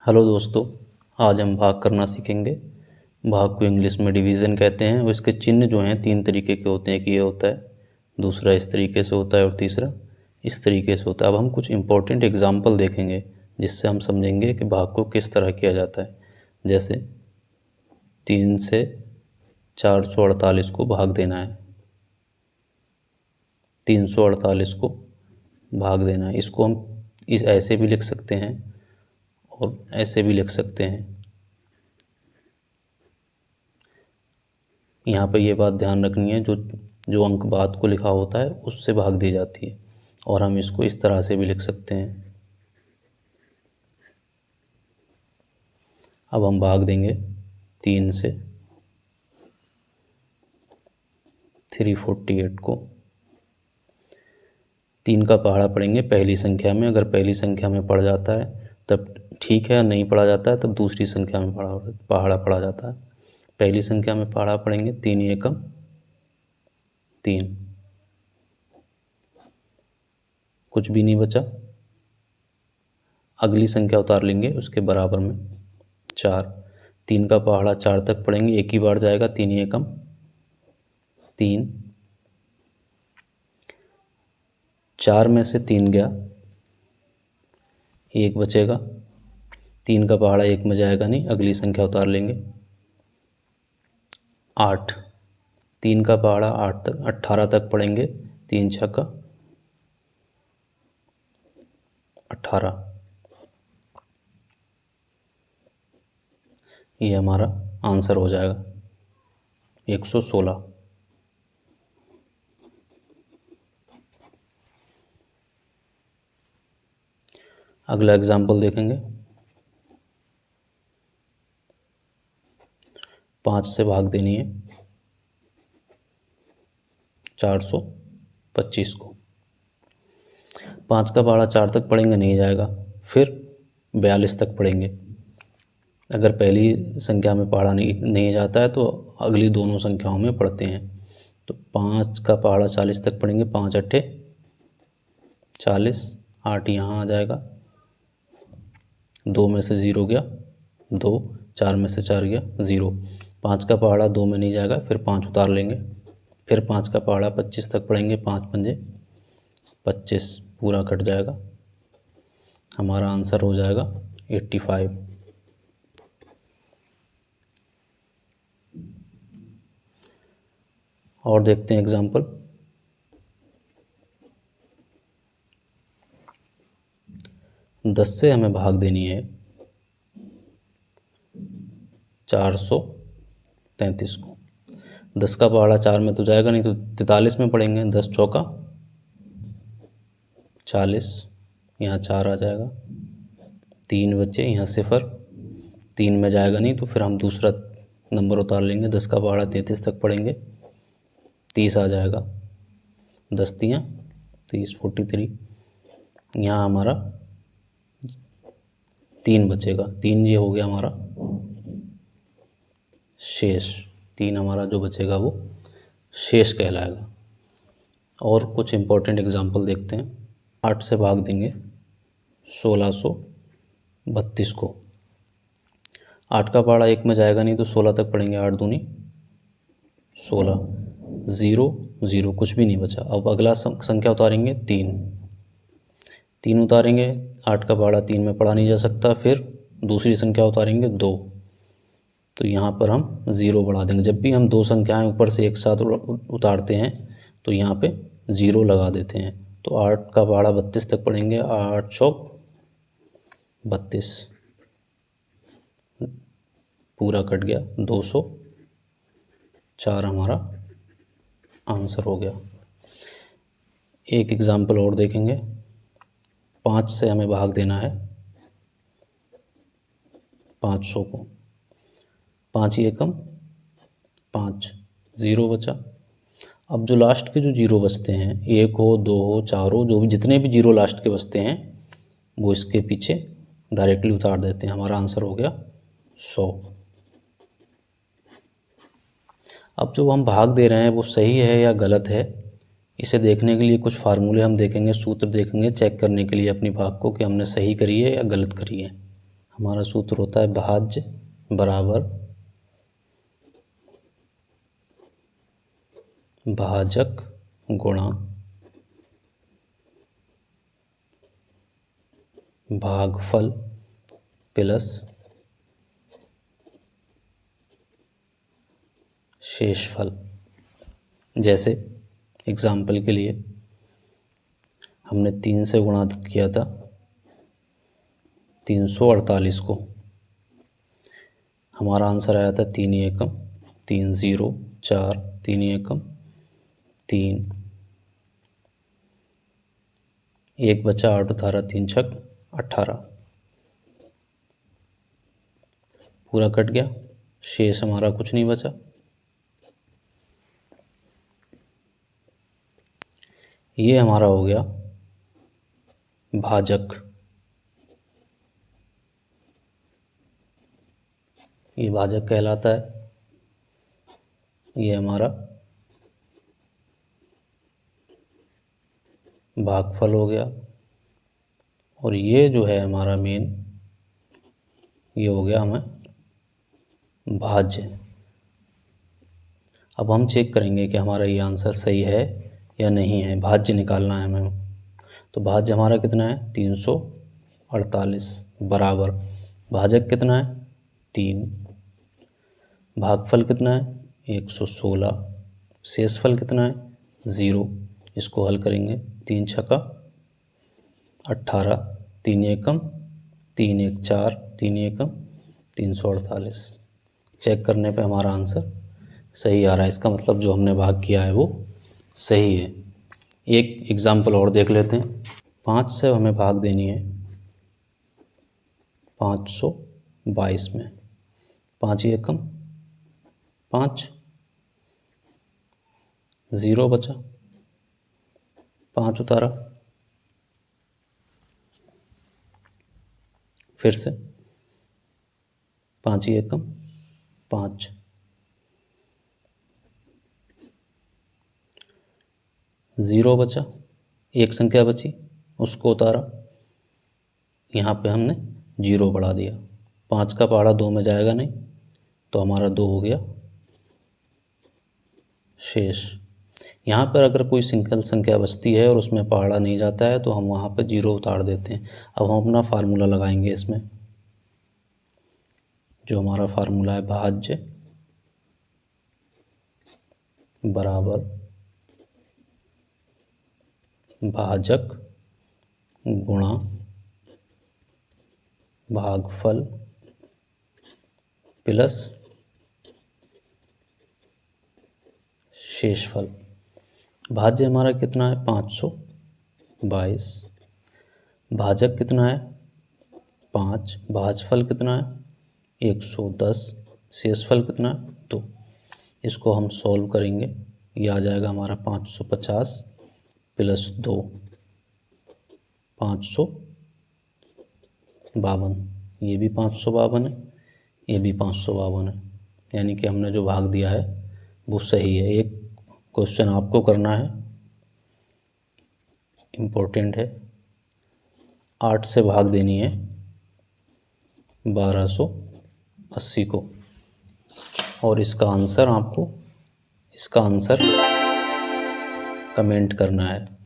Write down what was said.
Hello दोस्तों, आज हम भाग करना सीखेंगे। भाग को इंग्लिश में डिवीज़न कहते हैं और इसके चिन्ह जो हैं 3 तरीके के होते हैं कि ये होता है, दूसरा इस तरीके से होता है और तीसरा इस तरीके से होता है। अब हम कुछ इम्पोर्टेंट एग्जाम्पल देखेंगे जिससे हम समझेंगे कि भाग को किस तरह किया जाता है। जैसे 3 से 448 को भाग देना है, 348 को भाग देना है। इसको हम ऐसे भी लिख सकते हैं और ऐसे भी लिख सकते हैं। यहाँ पे ये बात ध्यान रखनी है, जो जो अंक बाद को लिखा होता है उससे भाग दी जाती है। और हम इसको इस तरह से भी लिख सकते हैं। अब हम भाग देंगे 3 से 348 को। 3 का पहाड़ा पढ़ेंगे पहली संख्या में। अगर पहली संख्या में पड़ जाता है तब ठीक है, नहीं पढ़ा जाता है तब दूसरी संख्या में पहाड़ा पढ़ा जाता है। पहली संख्या में पहाड़ा पढ़ेंगे 3 एकम 3, कुछ भी नहीं बचा। अगली संख्या उतार लेंगे उसके बराबर में 4। 3 का पहाड़ा 4 तक पढ़ेंगे, एक ही बार जाएगा, 3 एकम 3। 4 में से 3 गया, 1 बचेगा। 3 का पहाड़ा 1 में जाएगा नहीं, अगली संख्या उतार लेंगे 8। 3 का पहाड़ा 8 तक 18 तक पढ़ेंगे, 3 छक्का 18। ये हमारा आंसर हो जाएगा 116। अगला एग्जाम्पल देखेंगे। 5 से भाग देनी है 425 को। 5 का पहाड़ा 4 तक पढ़ेंगे, नहीं जाएगा, फिर 42 तक पढ़ेंगे। अगर पहली संख्या में पहाड़ा नहीं जाता है तो अगली दोनों संख्याओं में पढ़ते हैं। तो 5 का पहाड़ा 40 तक पढ़ेंगे, 5 अट्ठे 40, 8 यहाँ आ जाएगा, 2 में से 0 गया 2, 4 में से 4 गया 0। 5 का पहाड़ा 2 में नहीं जाएगा, फिर 5 उतार लेंगे। फिर 5 का पहाड़ा 25 तक पढ़ेंगे, 5 पंजे 25, पूरा कट जाएगा। हमारा आंसर हो जाएगा 85। और देखते हैं एग्जाम्पल। 10 से हमें भाग देनी है 433 को। 10 का पहाड़ा 4 में तो जाएगा नहीं, तो 43 में पढ़ेंगे। 10 चौका 40, यहाँ 4 आ जाएगा, 3 बचे, यहाँ 0, 3 में जाएगा नहीं, तो फिर हम दूसरा नंबर उतार लेंगे। 10 का पहाड़ा 33 तक पढ़ेंगे, 30 आ जाएगा, 10 तियाँ 30, 43। यहाँ हमारा 3 बचेगा, 3 ये हो गया हमारा शेष। 3 हमारा जो बचेगा वो शेष कहलाएगा। और कुछ इम्पोर्टेंट एग्जाम्पल देखते हैं। 8 से भाग देंगे 1632 को। 8 का पहाड़ा 1 में जाएगा नहीं, तो 16 तक पढ़ेंगे, 8 दूनी 16, 0 0, कुछ भी नहीं बचा। अब अगला संख्या उतारेंगे 3 उतारेंगे। 8 का पहाड़ा 3 में पढ़ा नहीं जा सकता, फिर दूसरी संख्या उतारेंगे 2, तो यहाँ पर हम 0 बढ़ा देंगे। जब भी हम दो संख्याएं ऊपर से एक साथ उतारते हैं तो यहाँ पे 0 लगा देते हैं। तो 8 का पहाड़ा 32 तक पढ़ेंगे, 8 चौक 32, पूरा कट गया, 204 हमारा आंसर हो गया। एक एग्जाम्पल और देखेंगे। 5 से हमें भाग देना है 500 को। 5 एकम 5, 0 बचा। अब जो लास्ट के जो 0 बचते हैं, 1 हो 2 हो 4 हो, जो भी जितने भी 0 लास्ट के बचते हैं वो इसके पीछे डायरेक्टली उतार देते हैं। हमारा आंसर हो गया 100। अब जो हम भाग दे रहे हैं वो सही है या गलत है, इसे देखने के लिए कुछ फार्मूले हम देखेंगे, सूत्र देखेंगे, चेक करने के लिए अपनी भाग को कि हमने सही करी है या गलत करी है। हमारा सूत्र होता है भाज्य बराबर भाजक गुणा भागफल प्लस शेषफल। जैसे एग्जाम्पल के लिए हमने 3 से गुणा किया था 348 को, हमारा आंसर आया था 3 एकम 3 0 4 3 एकम 3, एक बचा 8 18 3 छक 18, पूरा कट गया, शेष हमारा कुछ नहीं बचा। ये हमारा हो गया भाजक, ये भाजक कहलाता है। ये हमारा भागफल हो गया, और ये जो है हमारा मेन, ये हो गया हमें भाज्य। अब हम चेक करेंगे कि हमारा ये आंसर सही है या नहीं है, भाज्य निकालना है हमें। तो भाज्य हमारा कितना है 348 बराबर भाजक कितना है 3, भागफल कितना है 116, शेषफल कितना है 0। इसको हल करेंगे 3 छक्का 18, 3 एकम 3 1 4 3 एकम 348। चेक करने पे हमारा आंसर सही आ रहा है, इसका मतलब जो हमने भाग किया है वो सही है। एक एग्जाम्पल और देख लेते हैं। 5 से हमें भाग देनी है 522 में, 5 एकम 5, 0 बचा, 5 उतारा, फिर से 5 एकम 5, 0 बचा, एक संख्या बची उसको उतारा, यहाँ पे हमने 0 बढ़ा दिया। 5 का पहाड़ा 2 में जाएगा नहीं, तो हमारा 2 हो गया शेष। यहाँ पर अगर कोई सिंगल संख्या बचती है और उसमें पहाड़ा नहीं जाता है तो हम वहाँ पर 0 उतार देते हैं। अब हम अपना फार्मूला लगाएंगे इसमें, जो हमारा फार्मूला है भाज्य बराबर भाजक गुणा भागफल प्लस शेषफल। भाज्य हमारा कितना है 522, भाजक कितना है 5, भाजफल कितना है 110, शेषफल कितना है 2। इसको हम सॉल्व करेंगे, ये आ जाएगा हमारा 550 प्लस 2 552, ये भी 552 है, ये भी 552 है, यानी कि हमने जो भाग दिया है वो सही है। एक क्वेश्चन आपको करना है, इम्पोर्टेंट है। 8 से भाग देनी है 1280 को, और इसका आंसर कमेंट करना है।